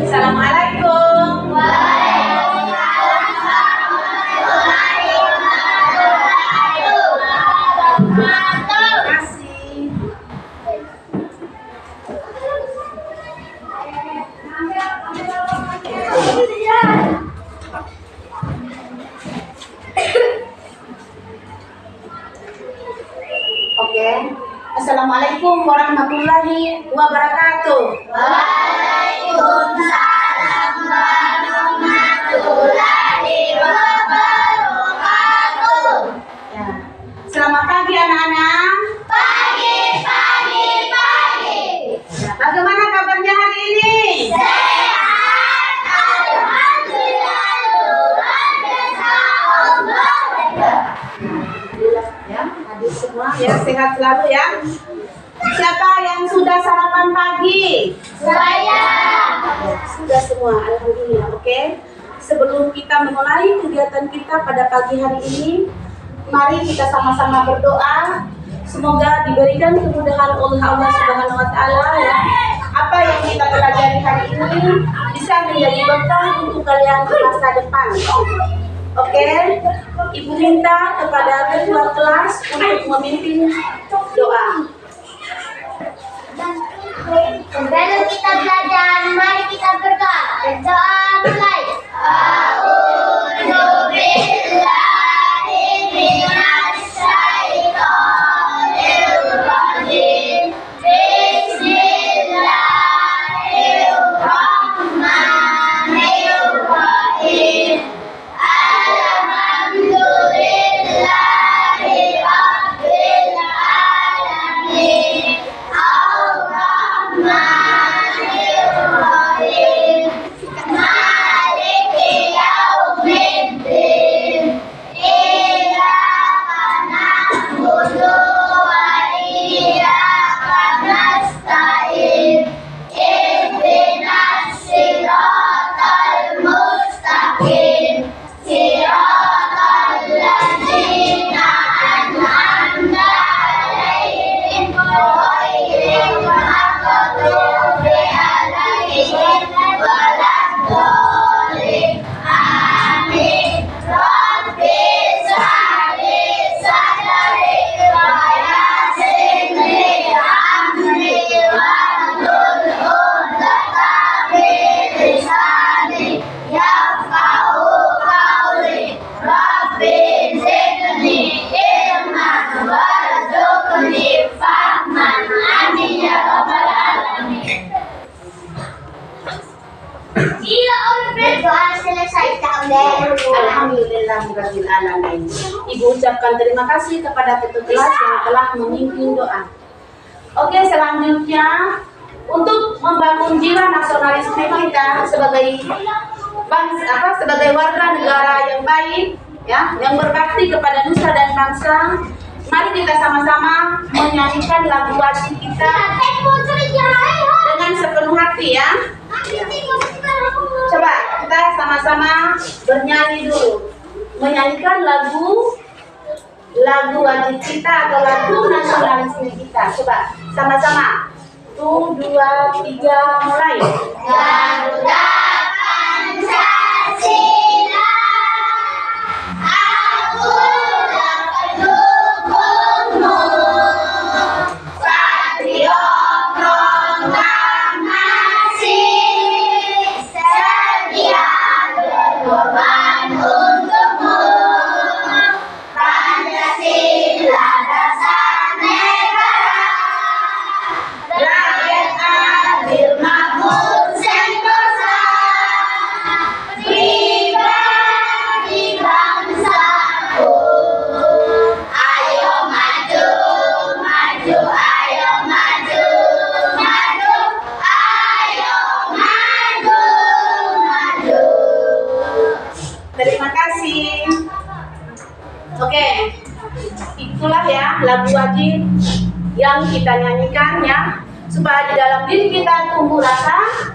Assalamualaikum. Oke. Assalamualaikum warahmatullahi wabarakatuh. Waalaikumsalam warahmatullahi wabarakatuh. Ya. Selamat pagi anak-anak. Pagi. Ya, bagaimana kabarnya hari ini? Sehat, alhamdulillah, luar biasa, Allah. Alhamdulillah ya, hadir semua ya, sehat selalu ya. Siapa yang sudah sarapan pagi? Saya. Sudah semua, alhamdulillah. Oke. Sebelum kita memulai kegiatan kita pada pagi hari ini, mari kita sama-sama berdoa. Semoga diberikan kemudahan oleh Allah Subhanahu wa taala ya. Apa yang kita pelajari hari ini bisa menjadi bekal untuk kalian di masa depan. Oke. Ibu minta kepada ketua kelas untuk memimpin doa. Sebelum kita belajar, mari kita berdoa. Berdoa mulai. A'udzu billahi minasy syaithanir rajim. Bismillahirrahmanirrahim. Alhamdulillahi rabbil alamin. Ar-Rahmanir-Rahim. Maliki yaumiddin. Iyyaka na'budu wa iyyaka nasta'in. Ihdinas siratal mustaqim. Siratal ladzina an'amta 'alaihim ghairil maghdubi 'alaihim waladdallin. Amin. Rabbi shrahli sadri wa yassir li amri wahlul 'uqdatam min lisani yafqahu qawli. Rabbi zidni ilman warzuqni fahman. Amin ya rabbal alamin. Berdoa selesai takbir. Alhamdulillahirabbil alamin. Ibu ucapkan terima kasih kepada ketua kelas yang telah memimpin doa. Oke, selanjutnya untuk membangun jiwa nasionalisme kita sebagai sebagai warga negara yang baik ya, yang berbakti kepada nusa dan bangsa, mari kita sama-sama menyanyikan lagu wajib kita dengan sepenuh hati ya. Coba kita sama-sama bernyanyi dulu, menyanyikan lagu wajib kita atau lagu nasionalisme kita. Coba sama-sama. 1, 2, 3, mulai. Garuda Pancasila, aku pendukungmu. Patriot proklamasi, sedia berkorban untukmu. Pancasila dasar negara, rakyat adil makmur sentosa. Pribadi bangsaku, ayo maju, maju, ayo maju, maju, ayo maju, maju. Terima kasih. Oke, itulah ya lagu wajib yang kita nyanyikan ya, supaya di dalam diri kita tumbuh rasa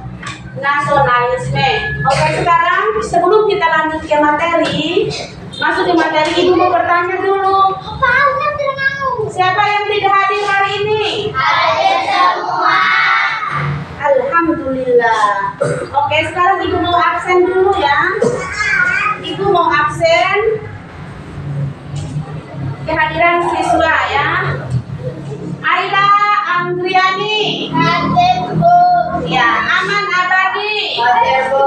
nasionalisme. Oke, sekarang sebelum kita lanjut ke materi, masuk ke materi, ibu mau bertanya dulu. Siapa yang tidak hadir hari ini? Hadir. Oke, sekarang Ibu mau absen dulu ya. Ibu mau absen kehadiran siswa ya. Aila Andriani. Hadir, Bu. Ya, Aman Abadi. Hadir, Bu.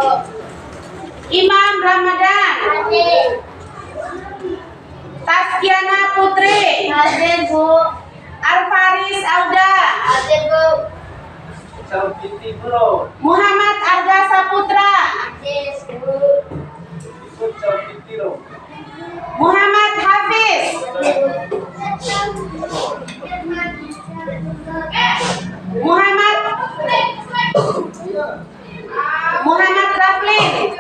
Imam Ramadan. Hadir. Taskiana Putri. Hadir, Bu. Alfaris Auda. Hadir, Bu. Muhammad Arga Saputra. Hadir, Bu. Muhammad Hafiz. Muhammad Raflin.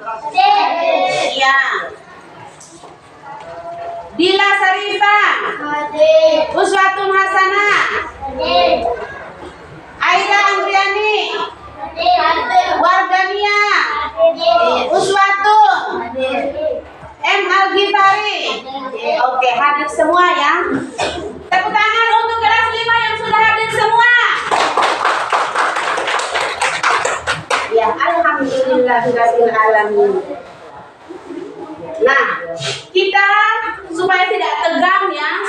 Hadir. Ya. Dila Sarifah. Hadir. Uswatun Hasanah. Hadir. Aida Andriani. Hadir. Wardania. Hadir. Uswatun. Hadir. M. Al-Ghifari. Oke, hadir semua ya. Tepuk tangan untuk kelas 5 yang sudah hadir semua. Ya, alhamdulillahirabbil alamin. Nah, kita supaya tidak tegang ya,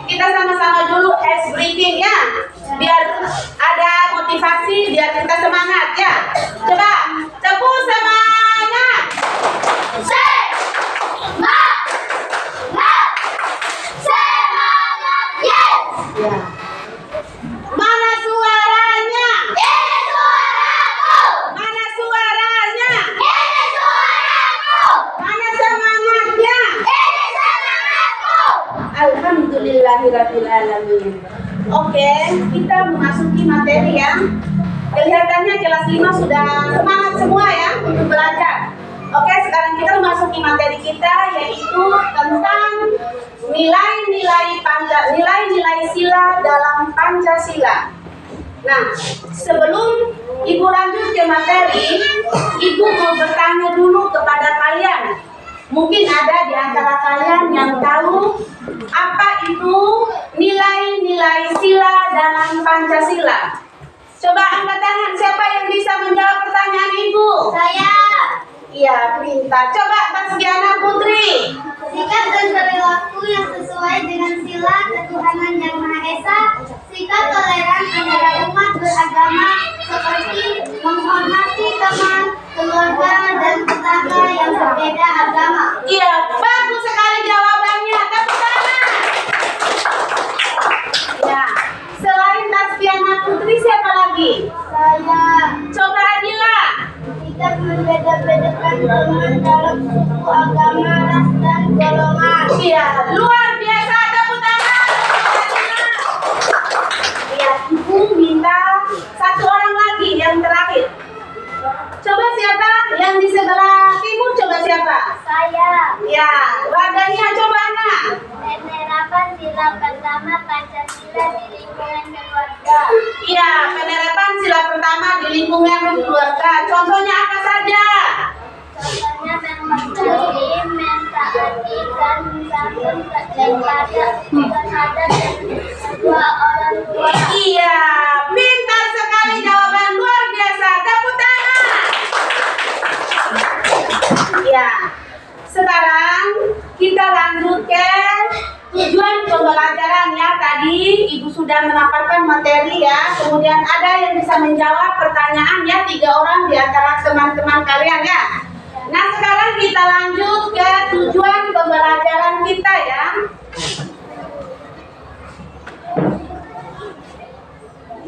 kita sama-sama dulu ice breathing ya. Biar ada motivasi, biar kita semangat ya. Coba tepuk semangat. Ya. Mana suaranya? Ini suaraku. Mana suaranya? Ini suaraku. Mana semangatnya? Ini semangatku. Alhamdulillahirabbil alamin. Oke, kita memasuki materi ya. Kelihatannya kelas 5 sudah semangat semua ya untuk belajar. Oke, sekarang kita memasuki materi kita yaitu tentang nilai-nilai sila dalam Pancasila. Nah, sebelum Ibu lanjut ke materi, Ibu mau bertanya dulu kepada kalian. Mungkin ada di antara kalian yang tahu apa itu nilai-nilai sila dalam Pancasila. Coba angkat tangan, siapa yang bisa menjawab pertanyaan Ibu? Saya. Iya, pintar. Coba Taskiana Putri. Sikap dan perilaku yang sesuai dengan sila ketuhanan yang Maha Esa, sikap toleran antara umat beragama seperti menghormati teman, keluarga, dan tetangga yang berbeda agama. Iya, bagus sekali jawabannya. Tepuk tangan. Ya, selain Taskiana Putri siapa lagi? Saya. Coba Adila. Sikap membeda-bedakan teman dalam suku, agama, ras, dan golongan. Iya, luar biasa. Tepuk tangan. Iya, Ibu minta satu orang lagi yang terakhir. Coba siapa yang di sebelah timur? Coba siapa? Saya. Ya, warganya coba anak. Penerapan sila pertama Pancasila di lingkungan keluarga. Iya, penerapan sila pertama di lingkungan keluarga. Contohnya apa saja? Contohnya menghormati, mentaati, dan santun kepada terhadap kedua orang tua. Iya, pintar sekali jawaban, luar biasa. Tepuk tangan. Ya, sekarang kita lanjut ke tujuan pembelajaran ya. Tadi Ibu sudah memaparkan materi ya. Kemudian ada yang bisa menjawab pertanyaan ya, 3 orang di antara teman-teman kalian ya. Nah, sekarang kita lanjut ke tujuan pembelajaran kita ya.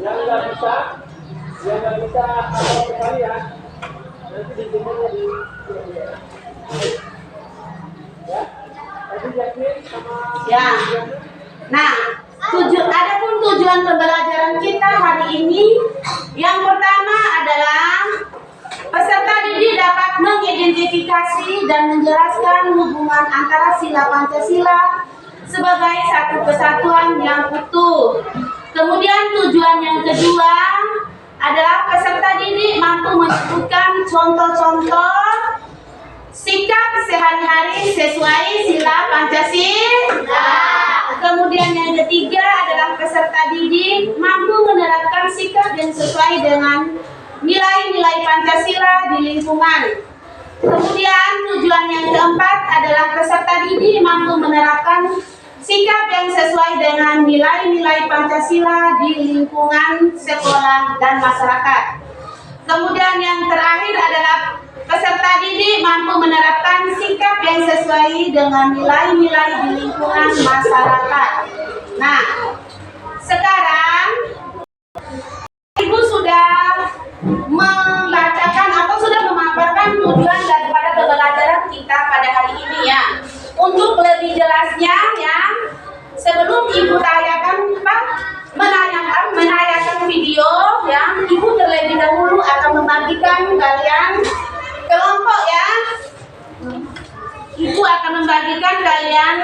Yang nggak bisa hafal sekalian nanti di sini ya. Tadi Yakin sama Ya. Nah, adapun tujuan pembelajaran kita hari ini yang pertama adalah peserta didik dapat mengidentifikasi dan menjelaskan hubungan antara sila Pancasila sebagai satu kesatuan yang utuh. Kemudian tujuan yang kedua adalah peserta didik mampu menyebutkan contoh-contoh sikap sehari-hari sesuai sila Pancasila. Kemudian yang ketiga adalah peserta didik mampu menerapkan sikap yang sesuai dengan nilai-nilai Pancasila di lingkungan. Kemudian tujuan yang keempat adalah peserta didik mampu menerapkan sikap yang sesuai dengan nilai-nilai Pancasila di lingkungan sekolah dan masyarakat. Kemudian yang terakhir adalah peserta didik mampu menerapkan sikap yang sesuai dengan nilai-nilai di lingkungan masyarakat. Nah, sekarang Ibu sudah membacakan atau sudah memaparkan tujuan daripada pembelajaran kita pada hari ini ya. Untuk lebih jelasnya ya, sebelum Ibu menayangkan video ya, Ibu terlebih dahulu akan membagikan kalian kelompok ya. Ibu akan membagikan kalian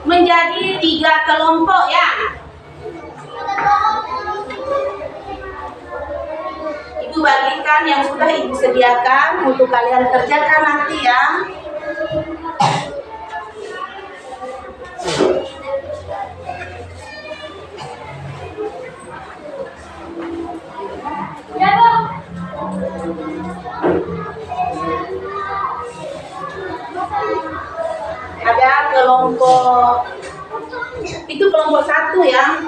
menjadi 3 kelompok ya. Ibu bagikan yang sudah Ibu sediakan untuk kalian kerjakan nanti ya. Ada kelompok, itu kelompok 1 ya,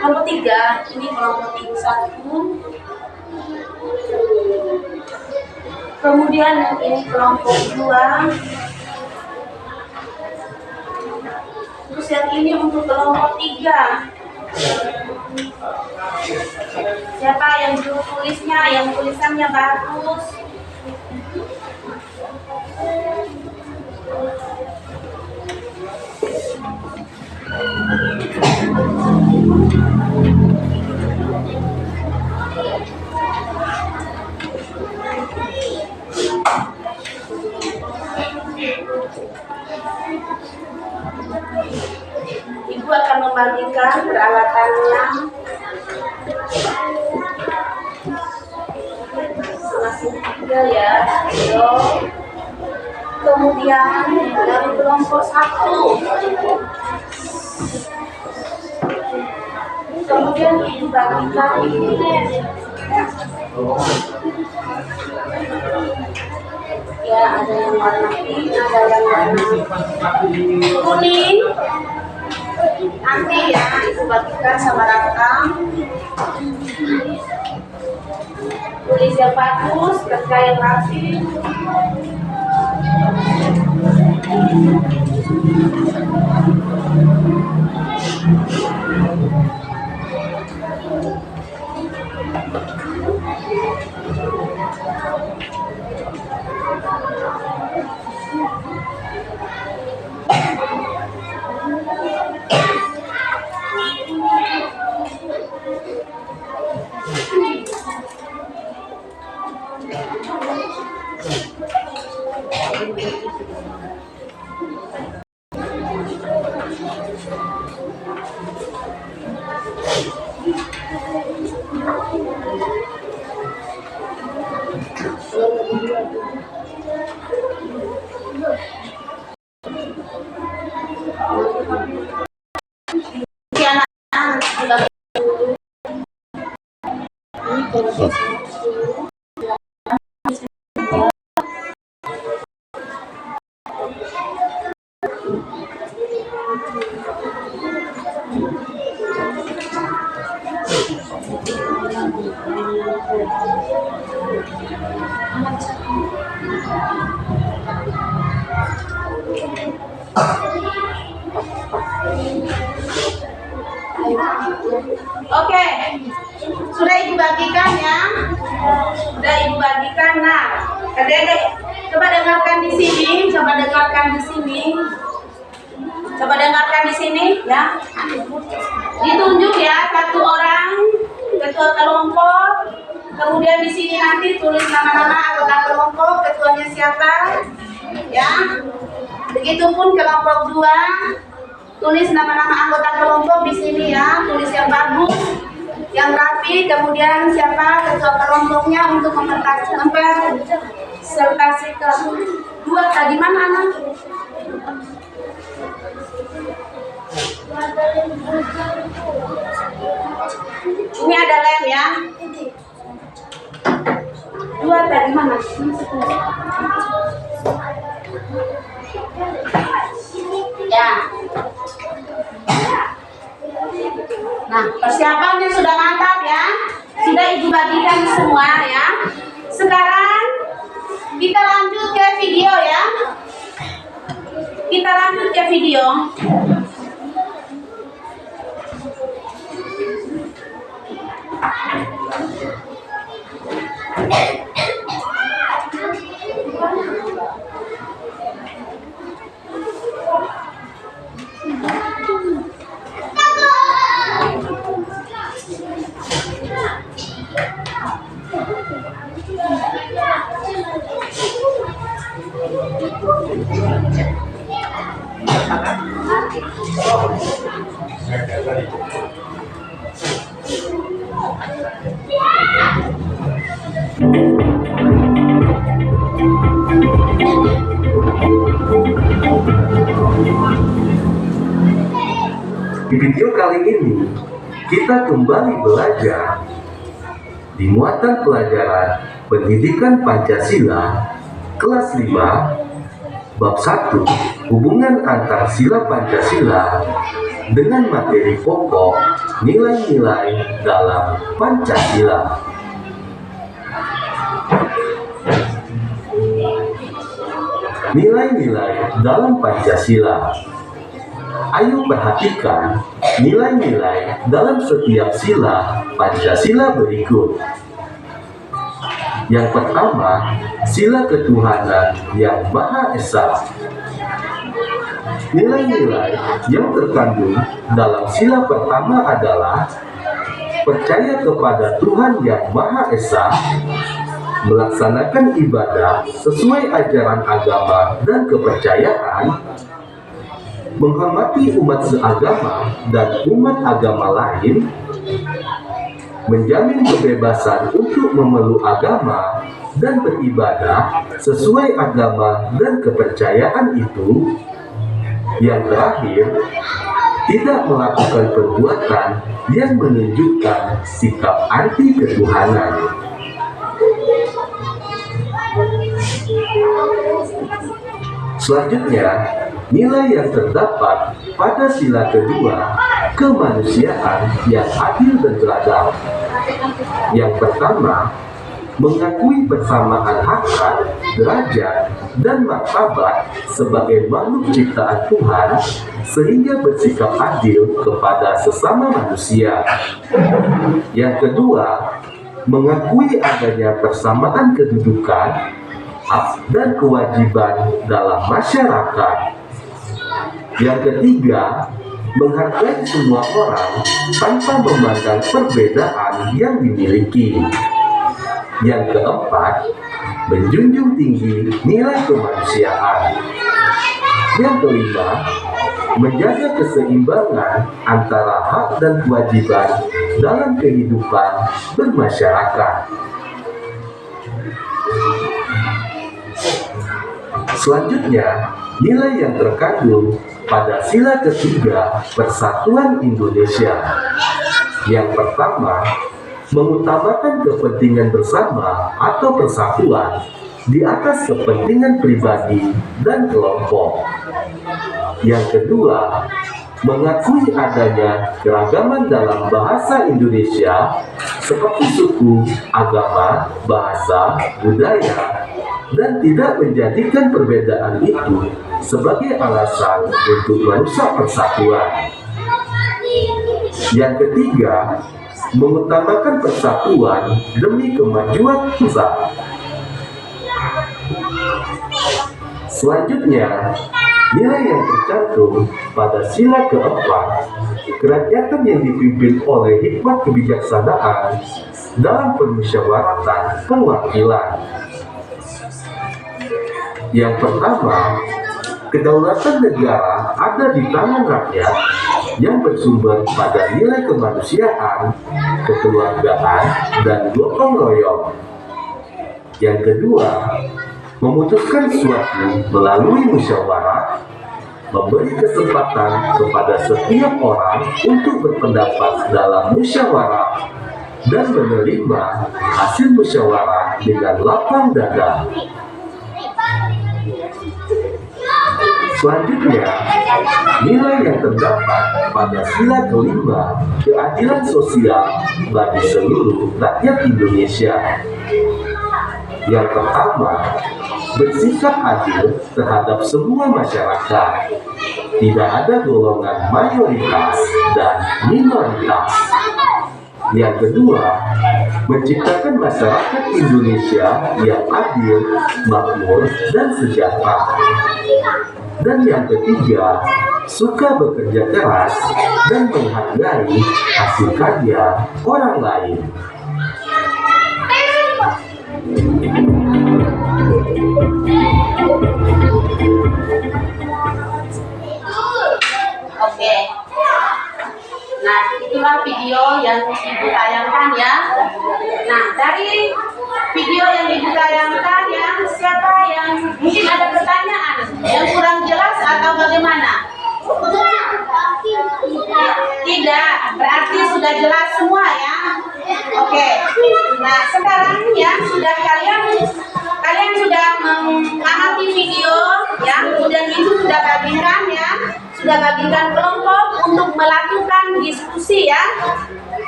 kelompok 3, ini kelompok 1. Kemudian ini kelompok 2. Terus yang ini untuk kelompok 3. Siapa yang belum tulisnya, yang tulisannya bagus? Ibu akan membagikan peralatannya masih 3 ya. Kemudian dari kelompok 1. Kemudian Ibu bagikan ya, ada yang warna pink, ada yang warna kuning. Nanti ya Ibu bagikan sama rakam. Tulis yang bagus, kerja yang rapi. Oke, sudah Ibu bagikan ya, sudah Ibu bagikan. Nah, adik-adik, coba dengarkan di sini, coba dengarkan di sini, coba dengarkan di sini ya. Ditunjuk ya 1 orang ketua kelompok. Kemudian di sini nanti tulis nama-nama anggota kelompok, ketuanya siapa, ya. Begitupun kelompok 2. Tulis nama-nama anggota kelompok di sini ya, tulis yang bagus, yang rapi. Kemudian siapa ketua kelompoknya untuk sertasi ke 2 tadi mana anak? Ini ada lem ya. dari mana? Ya. Nah, persiapannya sudah mantap ya. Sudah Ibu bagikan semua ya. Sekarang kita lanjut ke video ya. Kita lanjut ke video. Di video kali ini, kita kembali belajar di muatan pelajaran Pendidikan Pancasila kelas 5 bab 1 hubungan antar sila Pancasila dengan materi pokok nilai-nilai dalam Pancasila. Nilai-nilai dalam Pancasila. Ayo perhatikan nilai-nilai dalam setiap sila Pancasila berikut. Yang pertama, sila ketuhanan yang Maha Esa. Nilai-nilai yang terkandung dalam sila pertama adalah percaya kepada Tuhan yang Maha Esa, melaksanakan ibadah sesuai ajaran agama dan kepercayaan, menghormati umat seagama dan umat agama lain, menjamin kebebasan untuk memeluk agama dan beribadah sesuai agama dan kepercayaan itu. Yang terakhir, tidak melakukan perbuatan yang menunjukkan sikap anti ketuhanan. Selanjutnya, nilai yang terdapat pada sila kedua, kemanusiaan yang adil dan beradab. Yang pertama, mengakui persamaan hakikat, derajat, dan martabat sebagai makhluk ciptaan Tuhan, sehingga bersikap adil kepada sesama manusia. Yang kedua, mengakui adanya persamaan kedudukan dan kewajiban dalam masyarakat. Yang ketiga, menghargai semua orang tanpa memandang perbedaan yang dimiliki. Yang keempat, menjunjung tinggi nilai kemanusiaan. Yang kelima, menjaga keseimbangan antara hak dan kewajiban dalam kehidupan bermasyarakat. Selanjutnya, nilai yang terkandung pada sila ketiga Persatuan Indonesia. Yang pertama, mengutamakan kepentingan bersama atau persatuan di atas kepentingan pribadi dan kelompok. Yang kedua, mengakui adanya keragaman dalam bahasa Indonesia seperti suku, agama, bahasa, budaya, dan tidak menjadikan perbedaan itu sebagai alasan untuk merusak persatuan. Yang ketiga, mengutamakan persatuan demi kemajuan bangsa. Selanjutnya, nilai yang tercantum pada sila keempat, kerakyatan yang dipimpin oleh hikmat kebijaksanaan dalam permusyawaratan perwakilan. Yang pertama, kedaulatan negara ada di tangan rakyat yang bersumber pada nilai kemanusiaan, kekeluargaan, dan gotong royong. Yang kedua, memutuskan sesuatu melalui musyawarah, memberi kesempatan kepada setiap orang untuk berpendapat dalam musyawarah, dan menerima hasil musyawarah dengan lapang dada. Selanjutnya, nilai yang terdapat pada sila kelima, keadilan sosial bagi seluruh rakyat Indonesia. Yang pertama, bersikap adil terhadap semua masyarakat. Tidak ada golongan mayoritas dan minoritas. Yang kedua, menciptakan masyarakat Indonesia yang adil, makmur, dan sejahtera. Dan yang ketiga, suka bekerja keras dan menghargai hasil karya orang lain. Oke. Nah, itulah video yang Ibu tayangkan ya. Nah, dari video yang Ibu tayangkan ya, siapa yang mungkin ada pertanyaan yang kurang jelas atau bagaimana? Tidak, berarti sudah jelas semua ya. Oke. Nah, sekarang ya kalian sudah mengamati video ya, kemudian itu sudah bagikan ya, sudah bagikan kelompok untuk melakukan diskusi ya.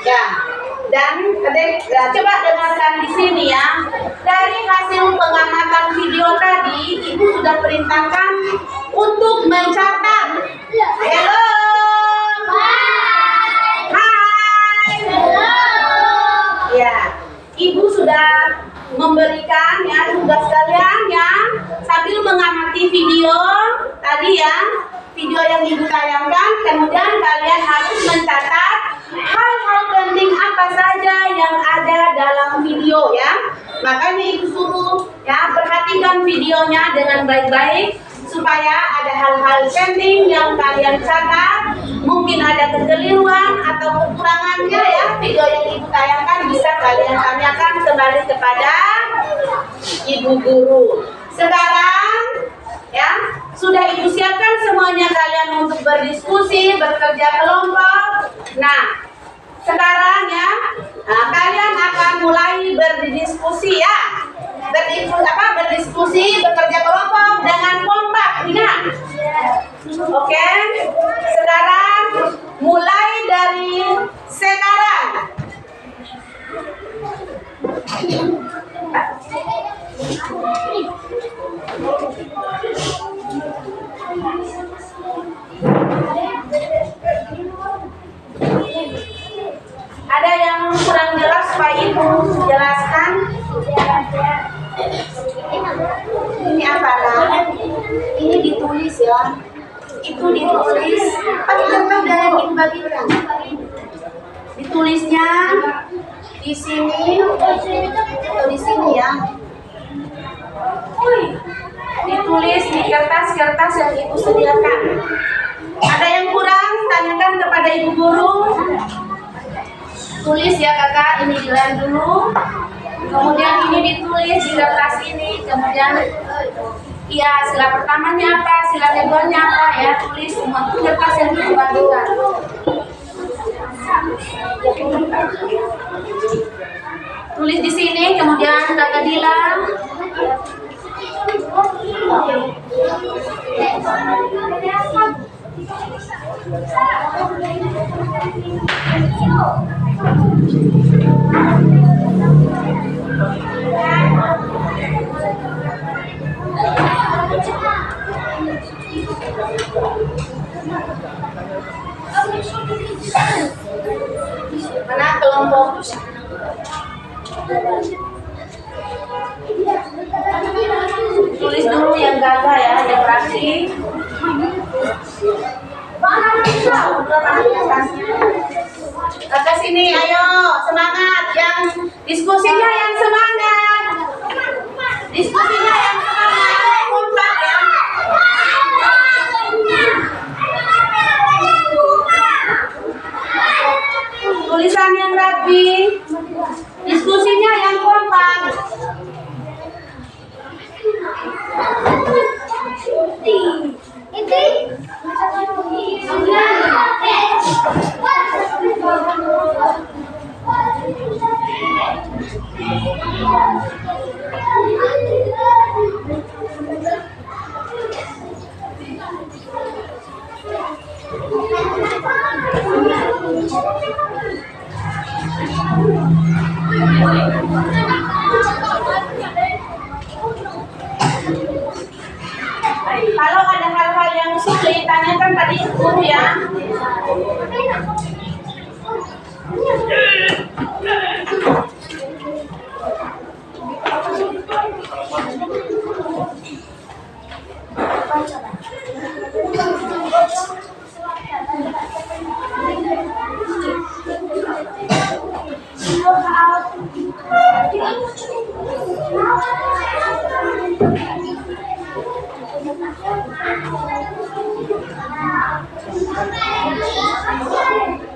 Ya. Dan coba dengarkan di sini ya. Dari hasil pengamatan video tadi, Ibu sudah perintahkan untuk mencatat. Hello. Hai. Ya, Ibu sudah memberikan ya tugas kalian ya sambil mengamati video tadi ya, video yang Ibu tayangkan. Kemudian kalian harus mencatat hal-hal penting apa saja yang ada dalam video ya. Makanya Ibu suruh ya perhatikan videonya dengan baik-baik supaya ada hal-hal penting yang kalian catat. Mungkin ada kekeliruan atau kekurangannya ya, video yang Ibu tayangkan bisa kalian tanyakan kembali kepada Ibu Guru. Sekarang ya, sudah Ibu siapkan semuanya kalian untuk berdiskusi, bekerja kelompok. Nah, sekarang ya, kalian akan mulai berdiskusi ya. Berdiskusi, bekerja kelompok dengan kompak, ingat. Oke, sekarang mulai dari sekarang. Ada yang kurang jelas Pak Ibu jelaskan? Ini apa nah? Ini ditulis ya. Itu ditulis. Pakai kertas dan dibagikan. Ditulisnya di sini atau di sini ya. Ditulis di kertas-kertas yang Ibu sediakan. Ada yang kurang? Tanyakan kepada Ibu Guru. Tulis ya kakak, ini dilem dulu. Kemudian ini ditulis di kertas ini. Kemudian iya, sila pertamanya apa, sila keduanya apa ya, tulis semua kertas yang dibagikan. Tulis di sini, kemudian kakak Dila. Mana kelompok? Tulis dulu yang gagah ya, yang rapi. Kakak sini, ayo semangat, yang diskusinya yang semangat, diskusinya yang semangat, kompak ya. Tulisan yang rapi, diskusinya yang kompak. Kalau ada hal-hal yang sulit, tanyakan pada guru ya.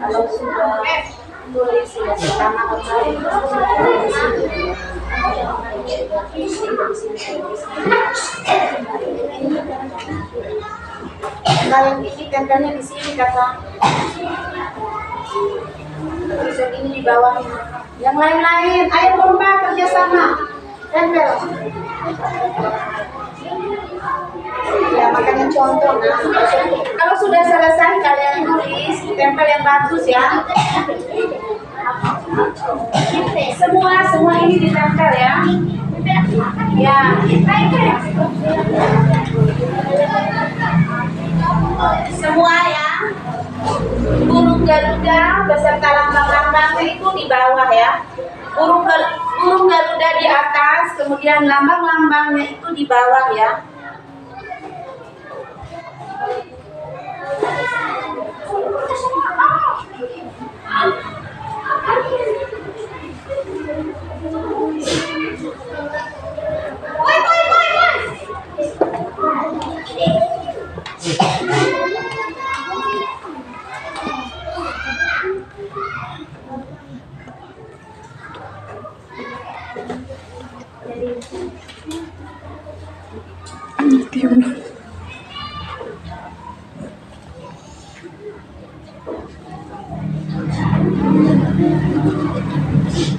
Kalau sudah tulis ya pertama kemarin kalian ini tempelnya di sini kakak, tulisan ini di bawah, yang lain-lain ayo kompak kerjasama tempel ya, makanya contoh. Nah, kalau sudah selesai kalian tulis tempel yang bagus ya. Semua ini ditempel ya. Ya. Semua ya. Burung Garuda beserta lambang-lambangnya itu di bawah ya. Burung Garuda di atas, kemudian lambang-lambangnya itu di bawah ya.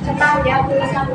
Cepat ya tulisan.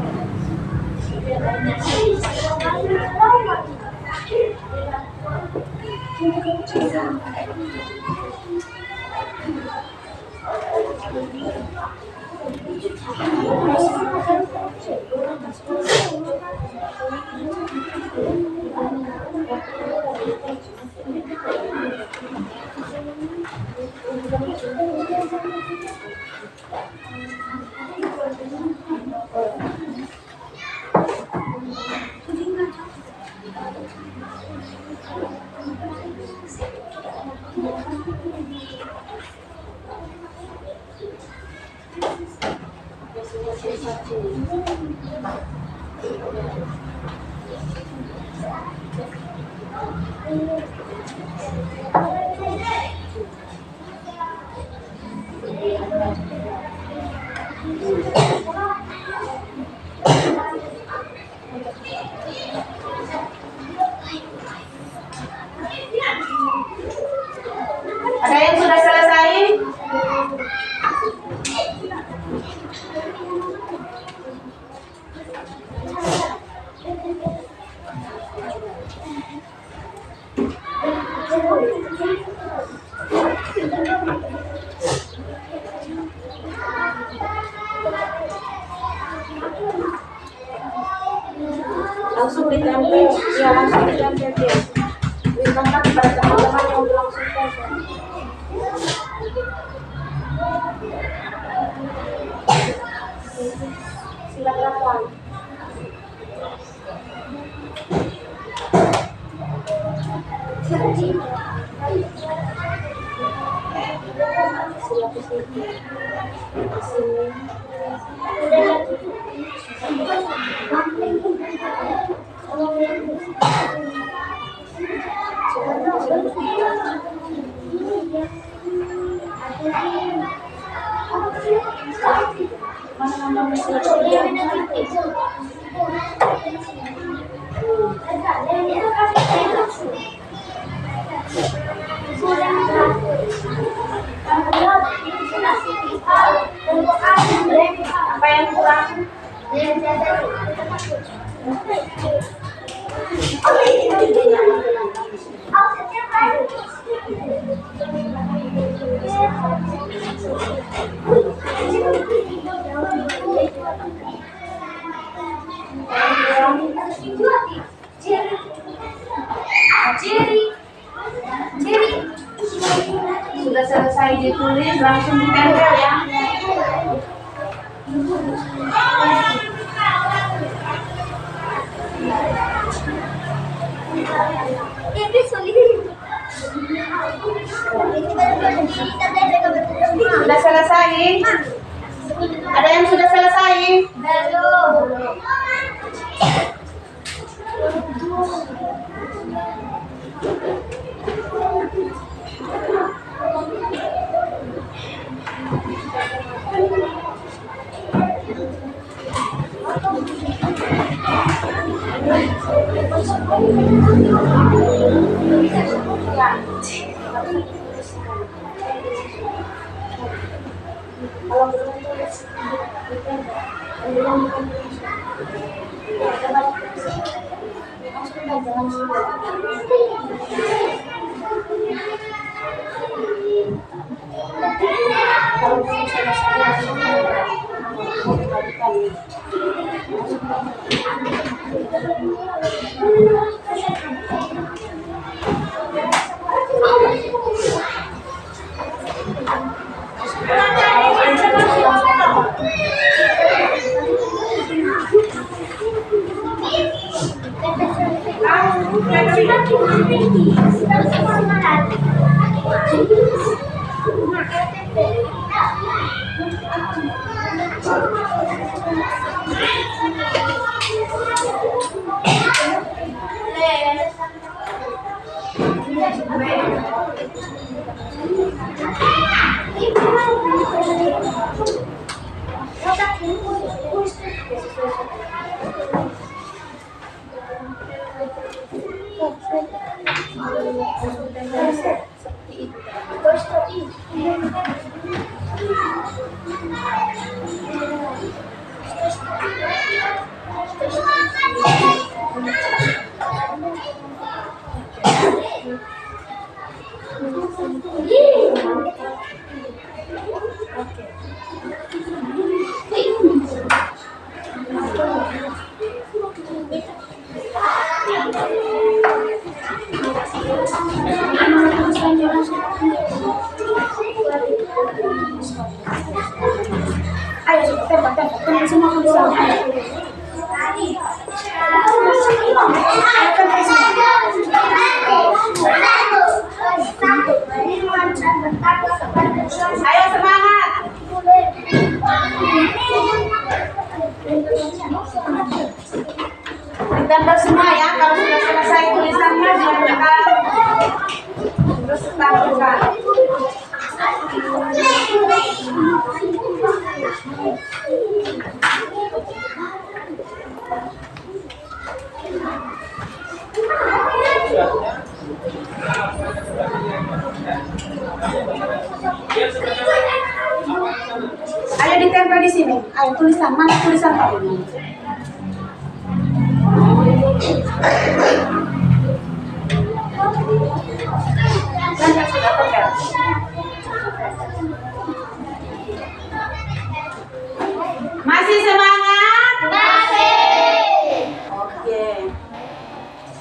Ada yang sudah selesai? Langsung ditempel, ya langsung ditempel dia. Ditempel kepada teman-teman yang belum sukses. Silakan. Apa yang kurang? langsung ditempel ya. Sudah selesai? Ada yang sudah selesai? Belum. Ayo, tembak, kalian semua ke dalam. Ayo semangat. Ditempel semua ya. Kalau sudah selesai tulisannya jangan kita terus taruhkan. Ayo ditempel di sini. Ayo tulisan, mana tulisan Pak? Sudah tempel. Masih semangat? Masih. Oke.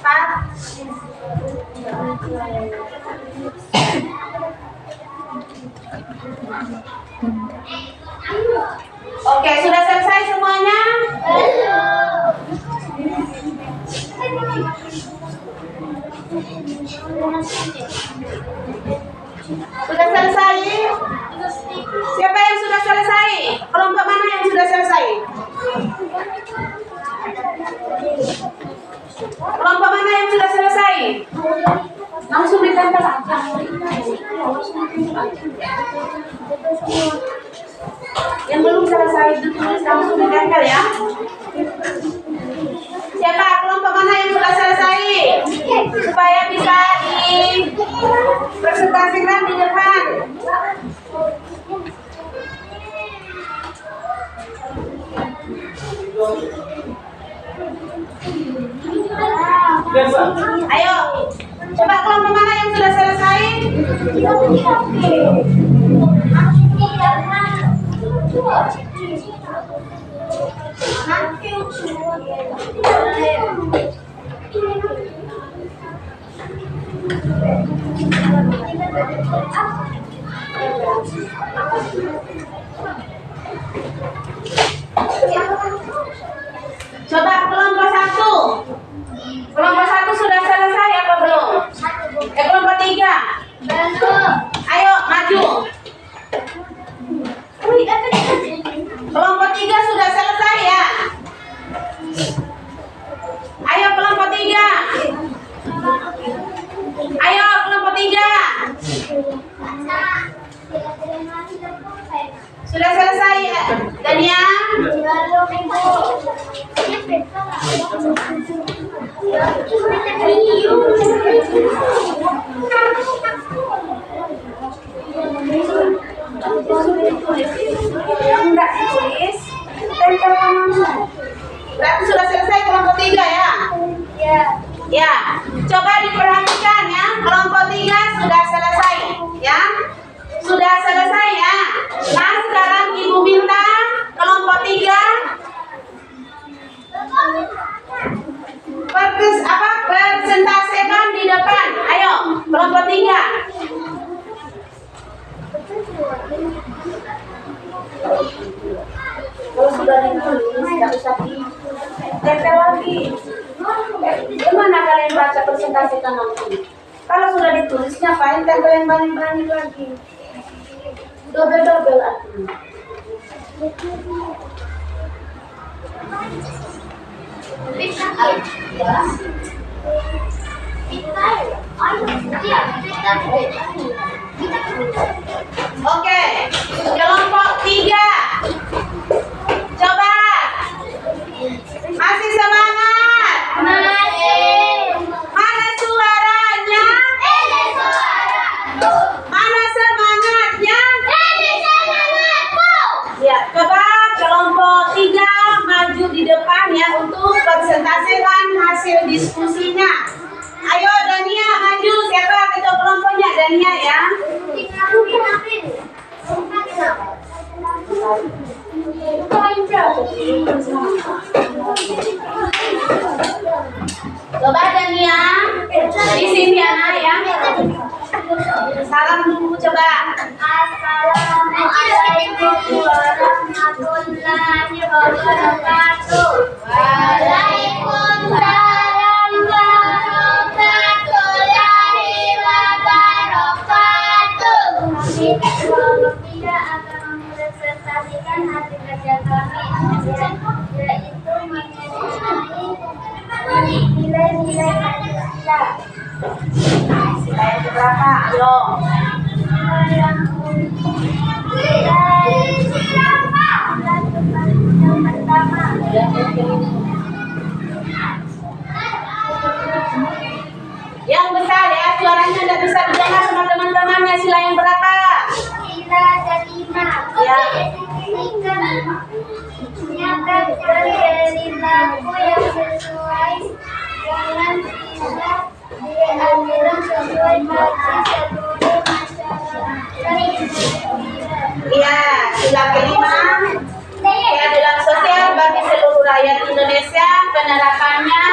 Pak. Oke, sudah selesai semuanya? Sudah selesai? Siapa yang sudah selesai? Kelompok mana yang sudah selesai? Kelompok mana yang sudah selesai? Langsung ditempel aja. Yang belum selesai itu tulis langsung ditempel ya. Siapa kelompok mana yang sudah selesai? Supaya bisa dipresentasikan di depan. Ayo, coba kelompok mana yang sudah selesai? Coba kelompok 1. Kelompok 1 sudah selesai apa belum? Kelompok 3. Belum. Ayo maju. Kelompok 3 sudah selesai ya. Ayo kelompok 3. Ayo kelompok 3. Sudah selesai ya, Dania? Enggak ditulis, tempel kamu. Berarti sudah selesai kelompok 3 ya? Ya. Ya, coba diperhatikan ya, kelompok 3 sudah selesai ya. Sudah selesai ya. Nah, sekarang Ibu minta kelompok 3 presentasikan di depan. Ayo, kelompok 3. Kalau sudah ditulis, tidak usah ditempel lagi. Gimana kalian baca presentasikan nanti? Kalau sudah ditulis, ngapain tempel yang banyak-banyak lagi? Double-double artinya. Oke, kelompok 3. Coba. Masih semangat? Mana suaranya? Mana semangatnya? Ya, coba kelompok 3 maju di depan ya untuk presentasikan hasil diskusinya. Ayo Dania maju, siapa ketua kelompoknya? Dania ya. Coba Dania di sini anak ya. Salam dulu coba. Assalamualaikum warahmatullahi wabarakatuh. Waalaikumsalam warahmatullahi wabarakatuh. Kami kelompok 3 akan mempresentasikan hasil kerja kami, yaitu mengenai nilai-nilai Pancasila. Sila yang berapa? Ayo. Yang pertama. Yang besar ya, suaranya tidak bisa didengar sama teman-temannya. Sila yang berapa? Sila kelima. Ya. Nyatakan perilaku yang sesuai dengan sila dianjuran sesuai bagi seluruh masyarakat. Iya, sila kelima. Keadilan sosial bagi seluruh rakyat Indonesia, penerapannya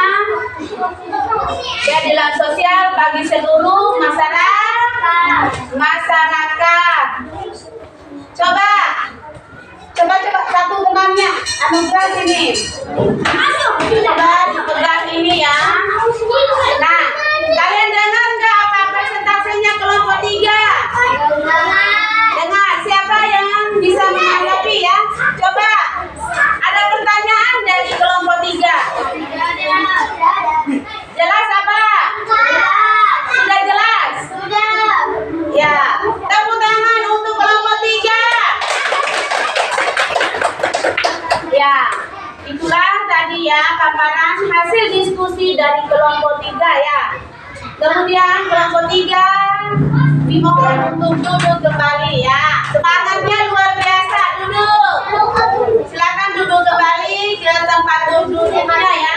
keadilan sosial bagi seluruh masyarakat. Coba satu temannya, Anugerah sini. Coba dipegang ini ya. Nah, kalian dengar nggak apa presentasinya kelompok 3? Dengar, siapa yang bisa menanggapi ya? Coba, ada pertanyaan dari kelompok 3. Jelas apa? Sudah jelas? Ya, tepuk tangan untuk kelompok 3. Ya, itulah tadi ya paparan hasil diskusi dari kelompok 3 ya. Kemudian kelompok 3 dimohon untuk duduk kembali ya. Semangatnya luar biasa, duduk. Silakan duduk kembali ke tempat duduknya ya.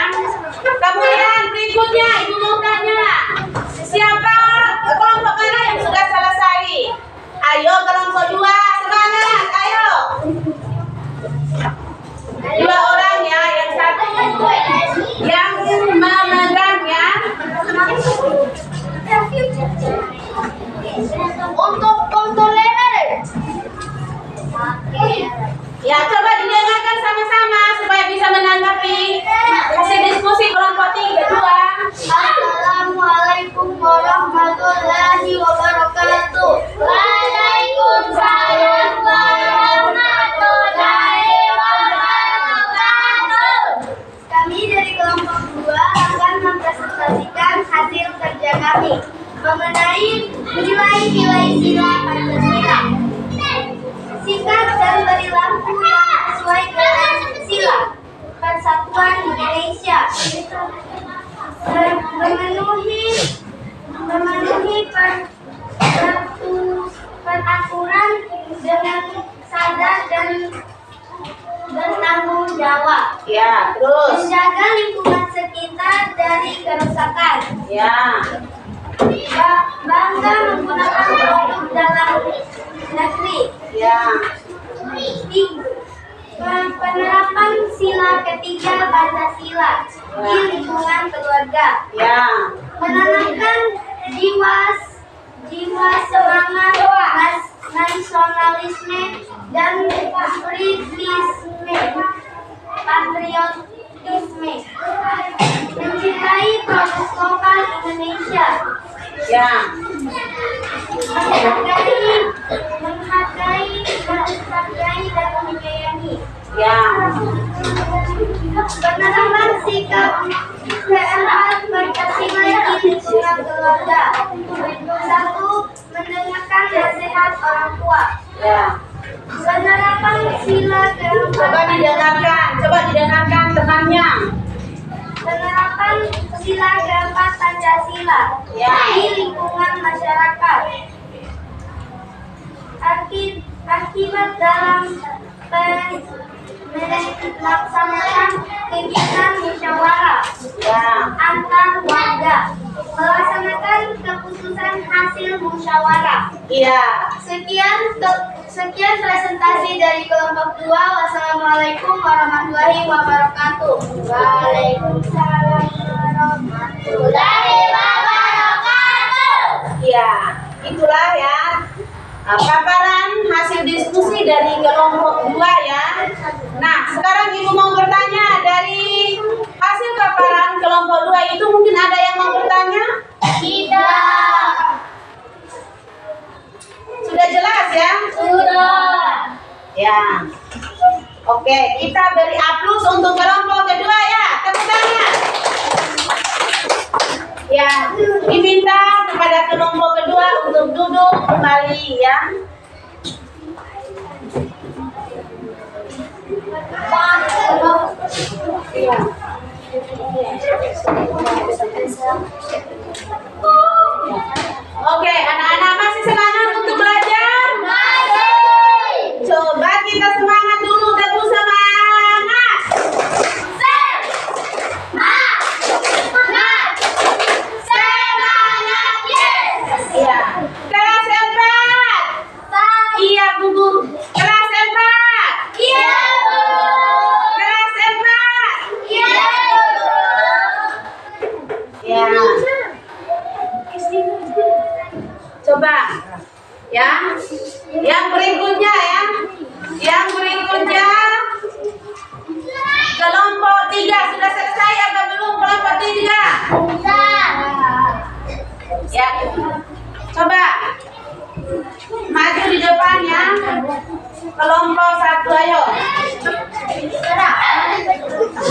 Kemudian berikutnya Ibu mau tanya, siapa kelompok mana yang sudah selesai? Ayo kelompok 2, semangat, ayo. 2 orang ya, yang satu yang memegangnya. Untuk kontrolernya jawab. Ya, terus. Menjaga lingkungan sekitar dari kerusakan. Ya. Bangga menggunakan produk dalam negeri. Ya. Penerapan sila ketiga Pancasila di lingkungan keluarga. Ya. Menanamkan jiwa semangat nasionalisme dan patriotisme. Mencintai produk lokal Indonesia. Ya. Menghargai dan menyayangi. Ya. Penerapan sikap keempat Pancasila di lingkungan keluarga. 1. Mendengarkan nasihat orang tua. Ya. Penerapan sila keempat. Coba didengarkan temannya. Penerapan sila keempat Pancasila Ya. di lingkungan masyarakat. Akibat dalam melaksanakan kegiatan musyawarah Ya. antar warga, melaksanakan keputusan hasil musyawarah. Iya. Sekian presentasi dari kelompok 2. Wassalamualaikum warahmatullahi wabarakatuh. Waalaikumsalam warahmatullahi wabarakatuh. Iya. Itulah ya. Paparan hasil diskusi dari kelompok 2 ya. Nah, sekarang Ibu mau bertanya dari hasil paparan kelompok 2 itu mungkin ada yang mau bertanya? Tidak. Sudah jelas ya? Sudah. Ya. Oke, kita beri aplaus untuk kelompok kedua ya. Tepuk tangan. Ya, diminta kepada kelompok kedua untuk duduk kembali ya. Ya. Oke, anak-anak masih semangat untuk belajar? Masih. Coba kita semangat dulu, tepuk semangat. Iya. Kelas 4. Iya, Bu Guru. Kelas 4. Iya, Bu. Kelas 4. Iya, Bu. Ya. Coba. Ya. Yang berikutnya ya. Yang berikutnya kelompok 3 sudah selesai atau belum kelompok 3? Ya. Coba maju di depan ya. Kelompok 1 ayo.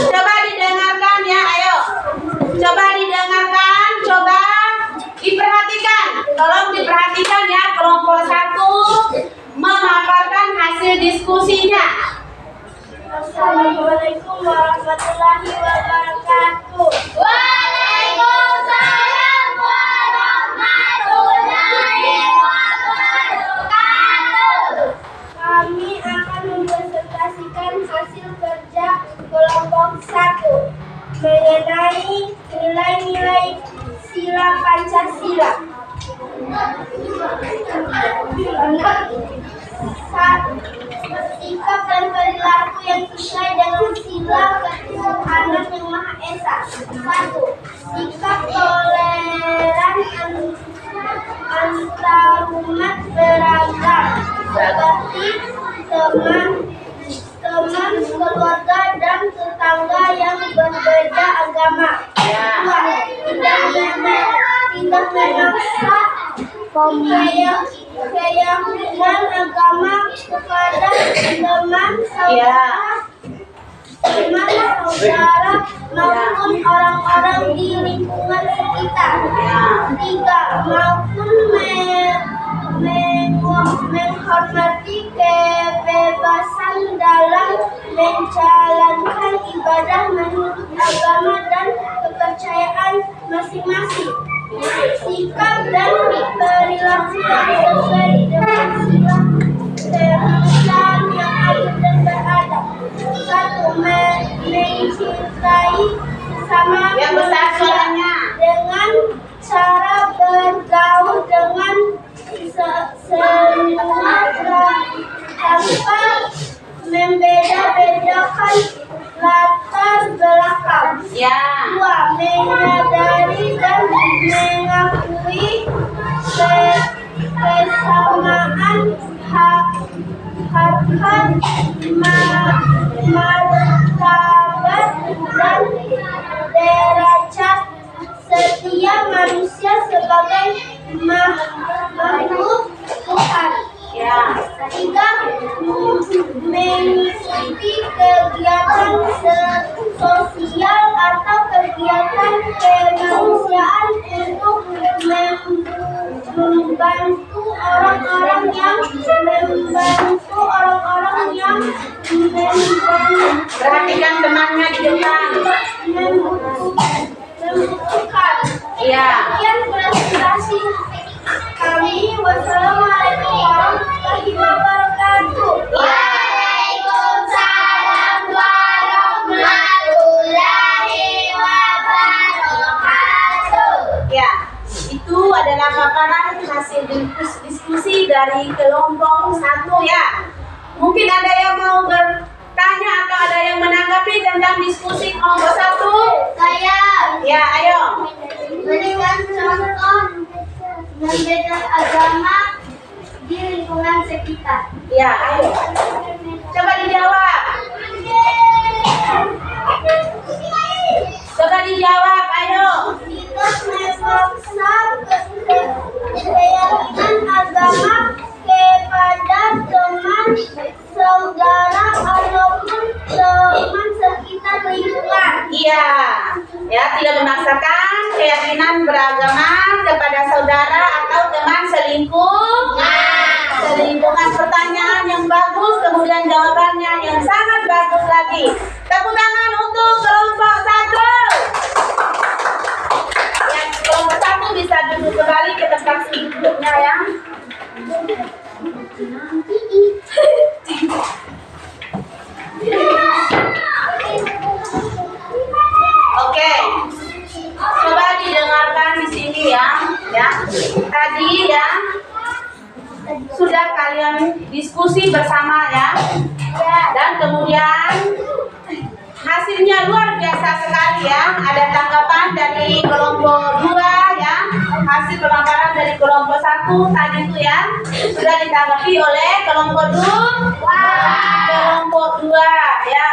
Coba didengarkan ya, ayo. Coba didengarkan, coba diperhatikan. Tolong diperhatikan ya, kelompok 1 memaparkan hasil diskusinya. Assalamualaikum warahmatullahi wabarakatuh. Waalaikumsalam warahmatullahi wabarakatuh. Kami akan mempresentasikan hasil kerja kelompok 1 mengenai nilai-nilai sila Pancasila. Sikap dan perilaku yang sesuai dengan sila ketuhanan yang Maha Esa. 1. Sikap toleran antarumat beragam seperti teman, keluarga dan tetangga yang berbeda agama. 2. Tidak memaksa keyakinan agama kepada teman saudara maupun orang-orang di lingkungan sekitar. 3. Maupun menghormati kebebasan dalam menjalankan ibadah menurut agama dan kepercayaan masing-masing. Sikap dan perilaku yang sesuai dengan sila ketuhanan yang adil dan beradab. 1. mencintai sesama Yang besar manusia suaranya. dengan cara bergaul dengan semua tanpa membeda-bedakan latar belakang. Ya. 2. Menyadari dan mengakui kesamaan hak-hak, martabat, dan derajat setiap manusia sebagai makhluk Tuhan. Ya. 3. Mengikuti kegiatan sosial atau kegiatan kemanusiaan untuk membantu orang-orang yang Perhatikan temannya di depan. membutuhkan. Iya. Sekian presentasi kami. Wassalamualaikum warahmatullahi wabarakatuh. Waalaikumsalam warahmatullahi wabarakatuh. Ya, itu adalah paparan hasil diskusi dari kelompok 1 ya. Mungkin ada yang mau bertanya atau ada yang menanggapi tentang diskusi kelompok 1? Saya Ya, ayo. berikan contoh membeda agama di lingkungan sekitar. Ya, ayo. Coba dijawab. Coba dijawab, ayo. Tidak memaksa keyakinan agama kepada teman, saudara, ataupun teman sekitar lingkungan. Iya. Ya, tidak memaksakan keyakinan beragama kepada saudara atau teman selingkungan. Pertanyaan yang bagus, kemudian jawabannya yang sangat bagus lagi. Tepuk tangan untuk kelompok 1. Yang kelompok 1 bisa duduk kembali ke tempat duduknya ya. Oke. Coba didengarkan di sini ya. Tadi ya sudah kalian diskusi bersama ya. Dan kemudian hasilnya luar biasa sekali ya. Ada tanggapan dari kelompok 2 ya. Hasil pemaparan dari kelompok 1 tadi itu ya sudah ditanggapi oleh kelompok 2 ya.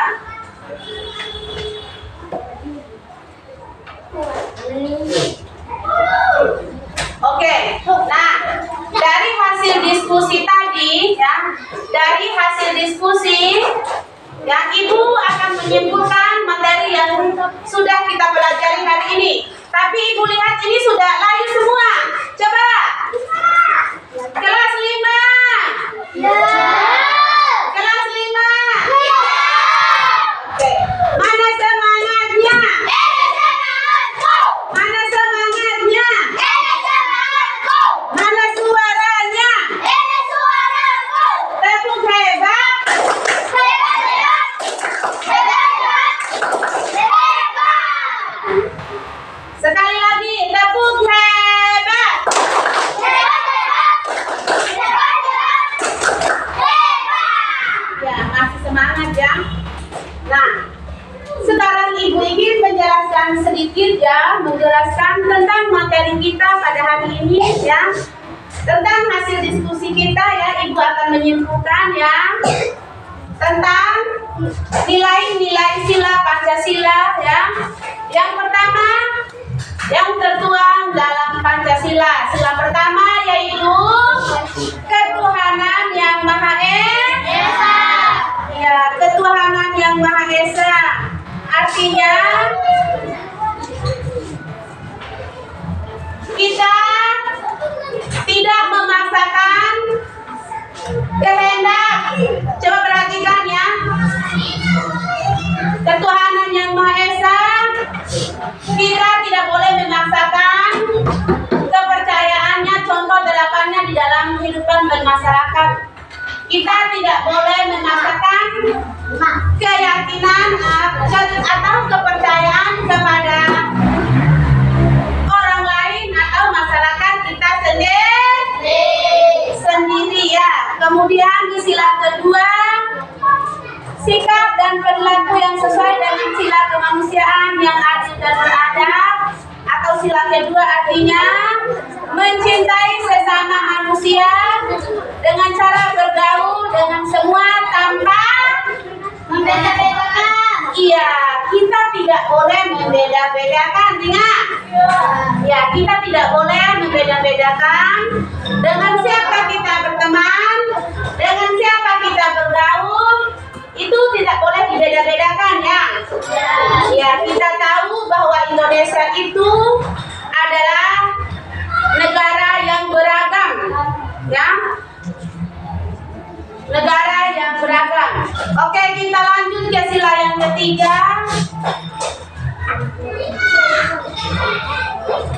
Oke, nah dari hasil diskusi tadi ya, yang Ibu akan menyimpulkan materi yang sudah kita pelajari hari ini. Tapi Ibu lihat ini sudah layu semua. Coba kelas 5. Kelas 5. Oke, mana semangatnya? Mana semangatnya? Mana suaranya? Tepuk hebat. Sekali lagi, tepuk hebat. Ya, masih semangat ya. Nah, sekarang Ibu ingin menjelaskan sedikit ya, menjelaskan tentang materi kita pada hari ini ya. Tentang hasil diskusi kita ya, Ibu akan menyimpulkan ya tentang nilai-nilai sila Pancasila ya. Yang pertama, yang tertuang dalam Pancasila. Sila pertama yaitu ketuhanan yang Maha Esa. Ya, ketuhanan yang Maha Esa. Artinya kita tidak memaksakan kehendak. Coba perhatikan ya. Ketuhanan yang Maha Esa, kita tidak boleh memaksakan kepercayaannya, contoh teladannya di dalam kehidupan bermasyarakat. Kita tidak boleh memaksakan keyakinan keyakinan atau kepercayaan kepada orang lain atau masyarakat kita sendiri ya. Kemudian di sila kedua, sikap dan perilaku yang sesuai dengan sila kemanusiaan yang adil dan beradab, atau sila kedua artinya mencintai sesama manusia dengan cara bergaul dengan semua tanpa membeda-bedakan. Iya, kita tidak boleh membeda-bedakan, ingat. Ya, kita tidak boleh membeda-bedakan dengan siapa kita berteman, dengan siapa kita bergaul, itu tidak boleh dibeda-bedakan ya. Ya, kita tahu bahwa Indonesia itu adalah negara yang beragam, ya. Negara yang beragam. Oke, kita lanjut ke sila yang ketiga,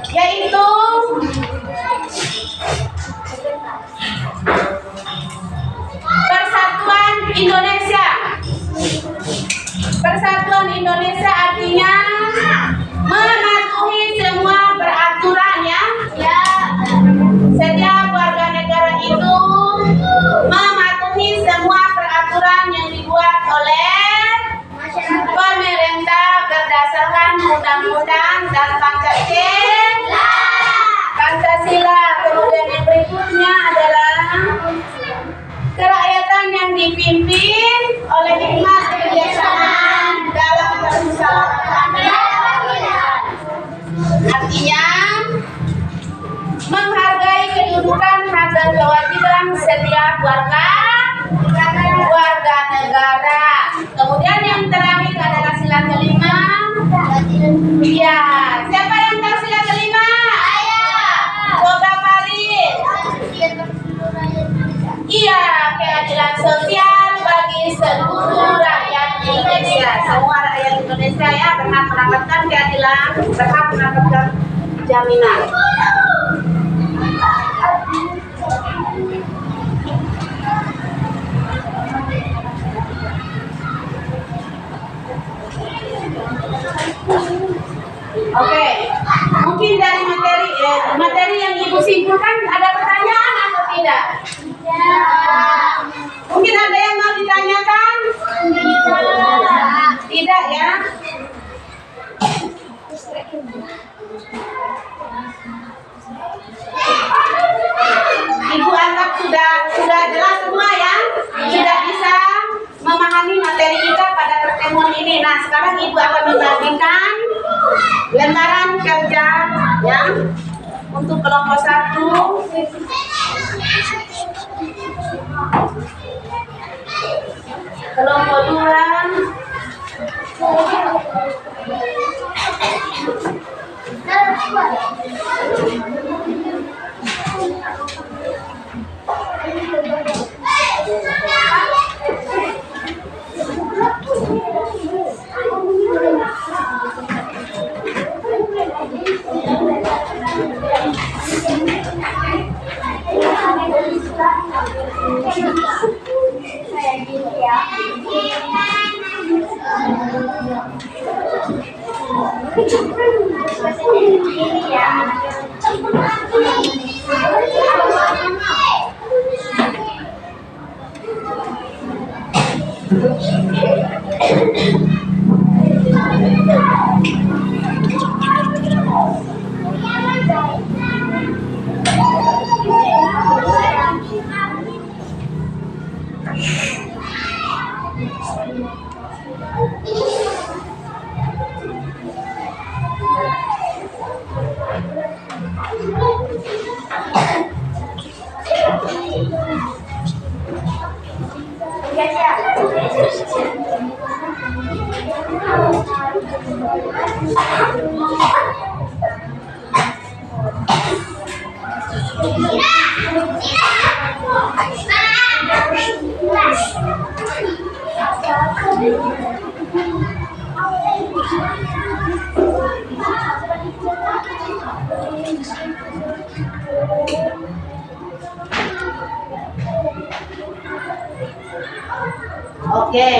yaitu Persatuan Indonesia. Persatuan Indonesia artinya mematuhi semua peraturan ya. Setiap warga negara itu mematuhi semua peraturan yang dibuat oleh pemerintah berdasarkan undang-undang dan Pancasila. Kemudian yang berikutnya adalah kerakyatan yang dipimpin oleh hikmat kebijaksanaan dalam permusyawaratan. Artinya menghargai kedudukan hak dan kewajiban setiap warga negara. Kemudian yang terakhir adalah sila kelima. Ya, siapa yang tahu sila kelima? Coba Farid. Iya, keadilan sosial bagi seluruh rakyat Indonesia. Semua rakyat Indonesia ya berhak mendapatkan keadilan, berhak mendapatkan jaminan. Oke, mungkin dari materi yang Ibu simpulkan ada pertanyaan atau tidak? Mungkin ada yang mau ditanyakan? Tidak ya? Ibu anggap sudah jelas semua ya? Sudah bisa memahami materi kita pada pertemuan ini. Nah, sekarang Ibu akan membagikan lembaran kerja ya untuk kelompok 1, kelompok 1. Oke.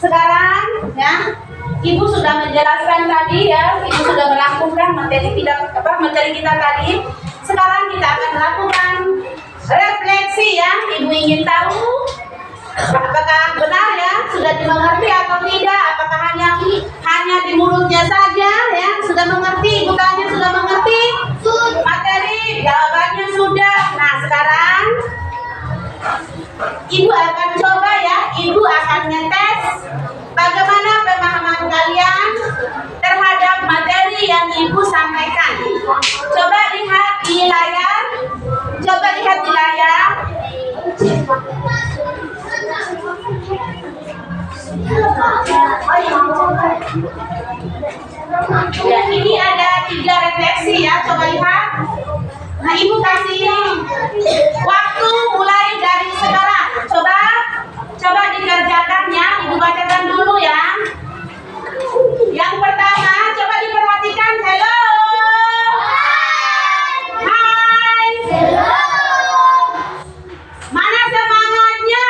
sekarang ya, Ibu sudah menjelaskan tadi ya, Ibu sudah melakukan materi kita tadi. Sekarang kita akan melakukan refleksi ya. Ibu ingin tahu apakah benar ya, sudah dimengerti atau tidak? Apakah hanya di mulutnya saja ya, sudah mengerti? Ibu tanya sudah mengerti? Materi jawabannya sudah. Nah sekarang Ibu akan coba ya, Ibu akan ngetes bagaimana pemahaman kalian terhadap materi yang Ibu sampaikan. Coba lihat di layar. Coba lihat di layar. Ya, ini ada 3 refleksi ya, coba lihat. Nah, Ibu kasih waktu mulai dari sekarang. Coba dikerjakannya. Ibu bacakan dulu ya. Yang pertama, coba diperhatikan. Hello. Hai. Hello. Mana semangatnya?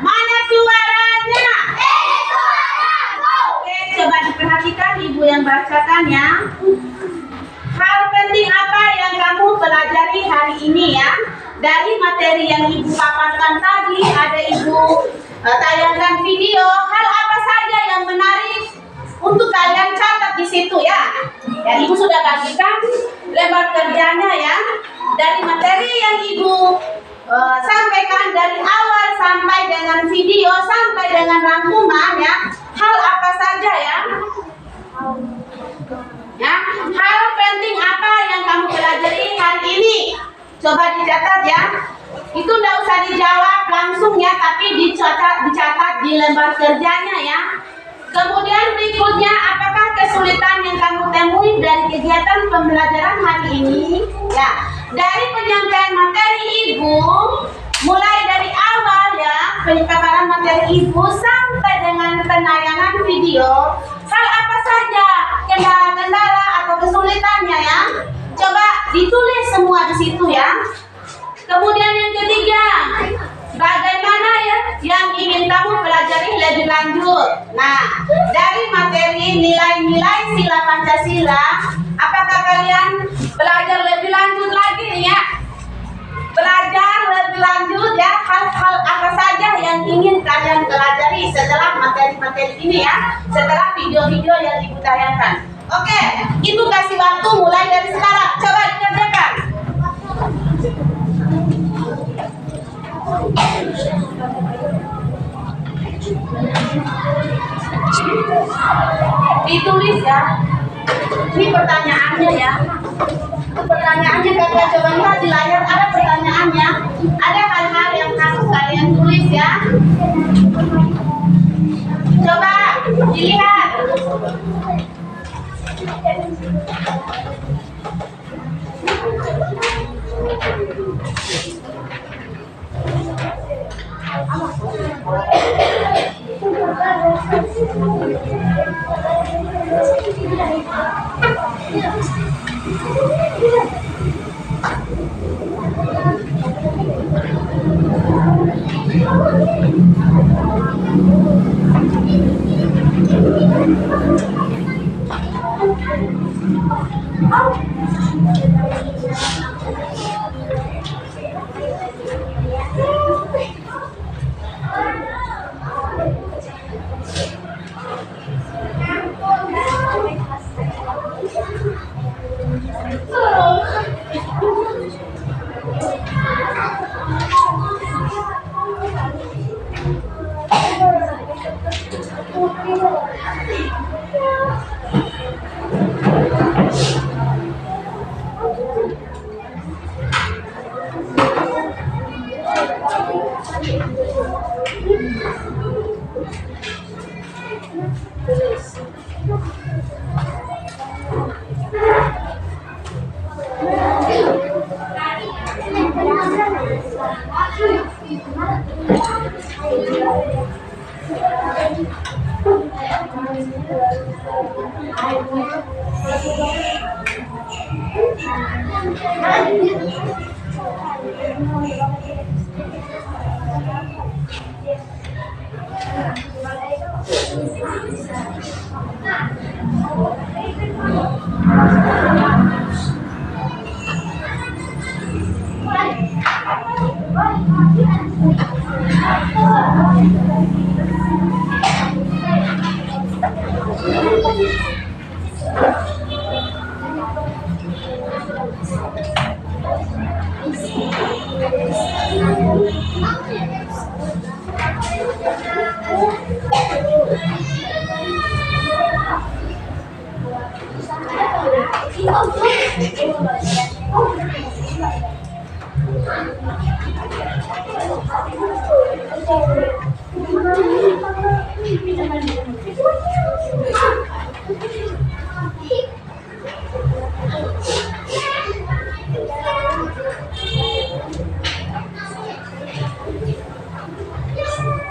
Mana suaranya? Oke, coba diperhatikan Ibu yang bacakan ya. Hal penting apa yang kamu pelajari hari ini ya? Dari materi yang Ibu paparkan tadi, ada Ibu tayangkan video. Hal apa saja yang menarik untuk kalian catat di situ ya? Ya, Ibu sudah bagikan lembar kerjanya ya. Dari materi yang Ibu sampaikan dari awal sampai dengan video sampai dengan rangkuman ya. Hal apa saja ya? Ya, hal penting apa yang kamu pelajari hari ini? Coba dicatat ya. Itu tidak usah dijawab langsung ya, tapi dicatat di lembar kerjanya ya. Kemudian berikutnya, apakah kesulitan yang kamu temui dari kegiatan pembelajaran hari ini? Ya, dari penyampaian materi Ibu, mulai dari awal ya, penyampaian materi Ibu sampai dengan penayangan video, hal apa saja kendala-kendala atau kesulitannya ya? Coba ditulis semua di situ ya. Kemudian yang ketiga, bagaimana ya yang ingin kamu pelajari lebih lanjut? Nah, dari materi nilai-nilai sila Pancasila, apakah kalian belajar lebih lanjut lagi ya? Belajar lebih lanjut ya, hal-hal apa saja yang ingin kalian pelajari setelah materi-materi ini ya, setelah video-video yang Ibu tayangkan. Oke, Ibu kasih waktu mulai dari sekarang. Coba dikerjakan. Ditulis ya. Ini pertanyaannya ya. Pertanyaannya kakak coba lihat di layar, ada pertanyaannya. Ada hal-hal yang harus kalian tulis ya. Coba dilihat.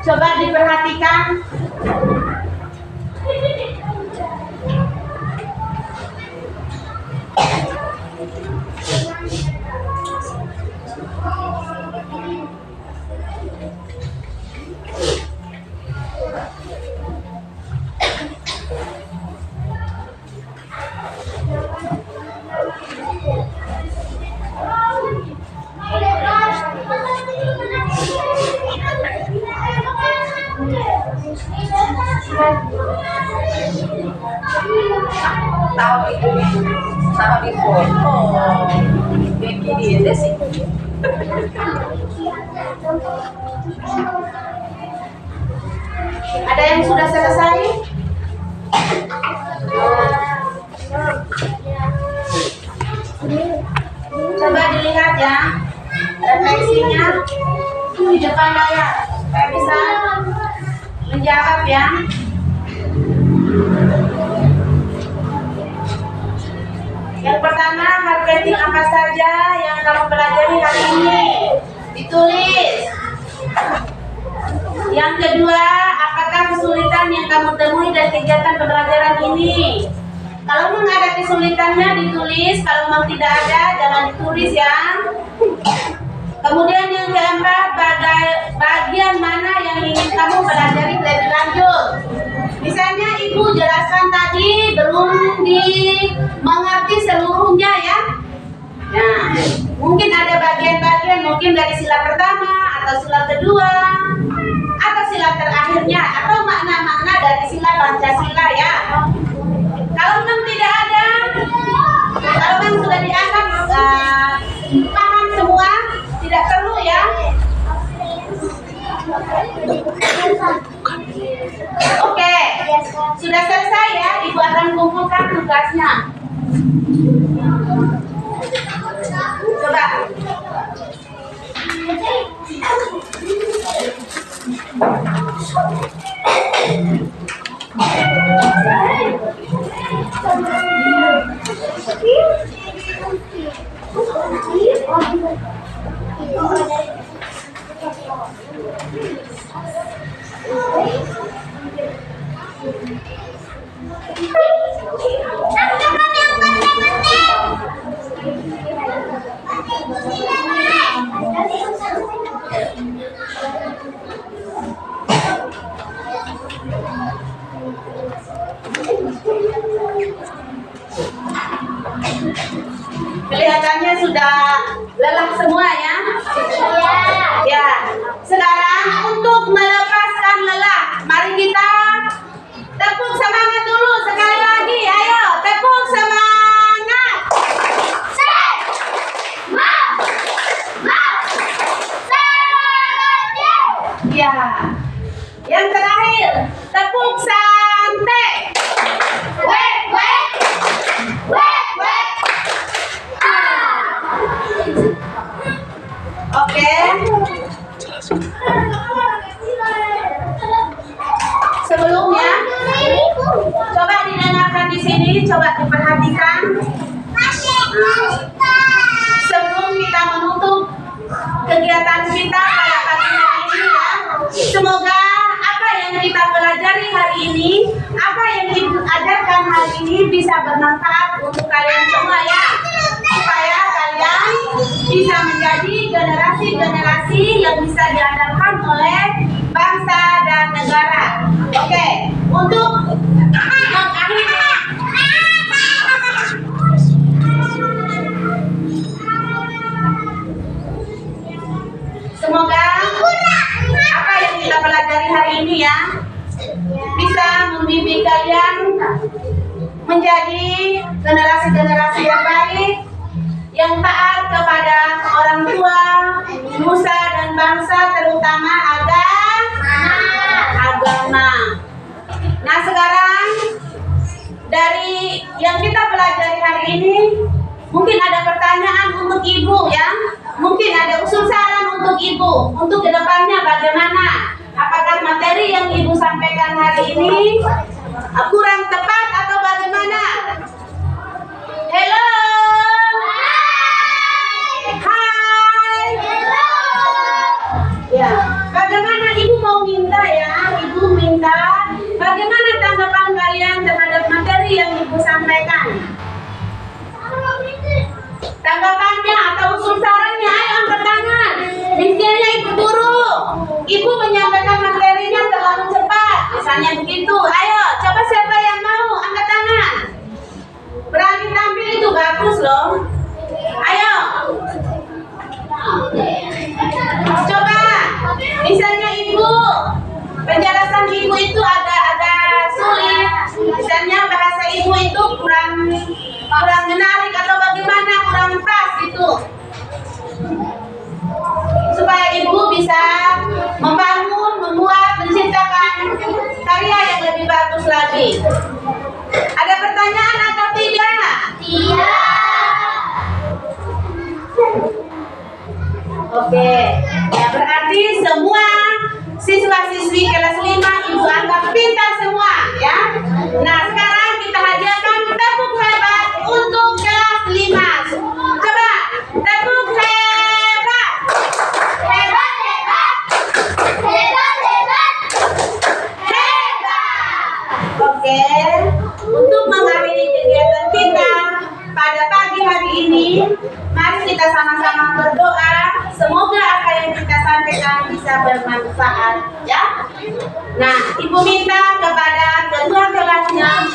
Coba diperhatikan. Tahu itu foto begini sih. Ada yang sudah selesai? Coba dilihat ya refleksinya di depan layar. Saya bisa menjawab ya. Yang pertama, marketing apa saja yang kamu pelajari hari ini? Ditulis. Yang kedua, apakah kesulitan yang kamu temui dari kegiatan pembelajaran ini? Kalau memang ada kesulitannya ditulis, kalau memang tidak ada jangan ditulis ya. Kemudian yang keempat, bagian mana yang ingin kamu pelajari lebih lanjut? Misalnya ibu jelaskan tadi belum dimengerti seluruhnya ya. Nah, mungkin ada bagian-bagian mungkin dari sila pertama atau sila kedua atau sila terakhirnya atau makna-makna dari sila Pancasila ya. Kalau memang tidak ada, kalau memang sudah dianggap paham semua, tidak perlu ya. Oke, sudah selesai ya. Ibu akan kumpulkan tugasnya. Coba. Kelihatannya sudah lelah semua ya. Ya. Sekarang untuk melepaskan lelah, mari kita tepuk semangat dulu sekali lagi. Ayo, tepuk semangat. Ya. Yang terakhir, tepuk santai. Wek, wek. Wek, wek. Oke. Sebelumnya, coba didengarkan di sini, coba diperhatikan. Sebelum kita menutup kegiatan kita pada pagi hari ini ya, semoga apa yang kita pelajari hari ini, apa yang Ibu ajarkan hari ini bisa bermanfaat untuk kalian semua ya, supaya kalian bisa menjadi generasi-generasi yang bisa diandalkan oleh bangsa dan negara. Oke, untuk mengakhiri semoga apa yang kita pelajari hari ini ya, bisa membimbing kalian menjadi generasi-generasi yang baik, yang taat kepada orang tua, nusa dan bangsa, terutama agama. Nah sekarang dari yang kita pelajari hari ini, mungkin ada pertanyaan untuk ibu ya, mungkin ada usul saran untuk ibu, untuk kedepannya bagaimana? Apakah materi yang ibu sampaikan hari ini kurang tepat atau bagaimana? Hello, hai, ya. Bagaimana ibu mau minta ya? Ibu minta bagaimana tanggapan kalian terhadap materi yang ibu sampaikan? Tanggapannya atau usul sarannya, ayo angkat tangan. Misalnya ibu guru, ibu menyampaikan materinya terlalu cepat, misalnya begitu. Ayo, coba siapa yang mau angkat tangan? Berani tampil itu bagus loh. Ayo, coba. Misalnya ibu, penjelasan ibu itu agak sulit. Misalnya bahasa ibu itu kurang menarik atau bagaimana, kurang pas gitu. Supaya ibu bisa membangun, membuat, menciptakan karya yang lebih bagus lagi. Ada pertanyaan atau tidak? Iya. Oke, ya berarti semua siswa-siswi kelas 5 ibu anggap pintar semua ya. Nah sekarang kita hadiahkan tepuk hebat untuk kelas 5. Coba tepuk hebat. Hebat, hebat. Hebat, hebat. Hebat. Oke, untuk mengakhiri kegiatan kita pada pagi hari ini, mari kita sama-sama berdoa. Semoga apa yang kita sampaikan bisa bermanfaat ya. Nah, ibu minta kepada ketua kelasnya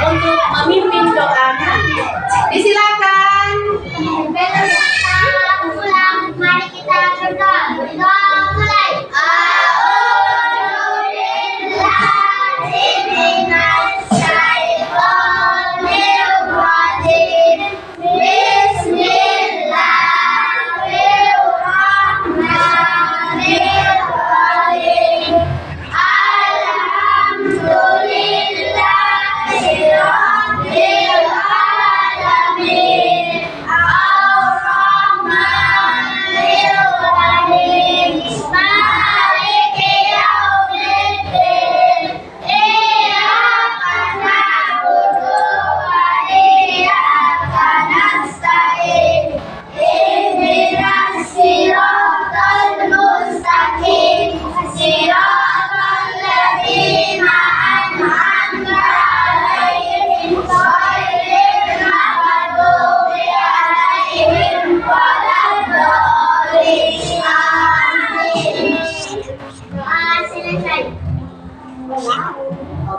untuk memimpin doanya. Disilakan. Mari kita berdoa. Mulai.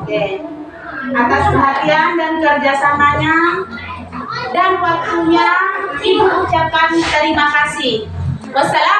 Oke. Atas perhatian dan kerjasamanya dan waktunya, ibu ucapkan terima kasih. Wassalamualaikum.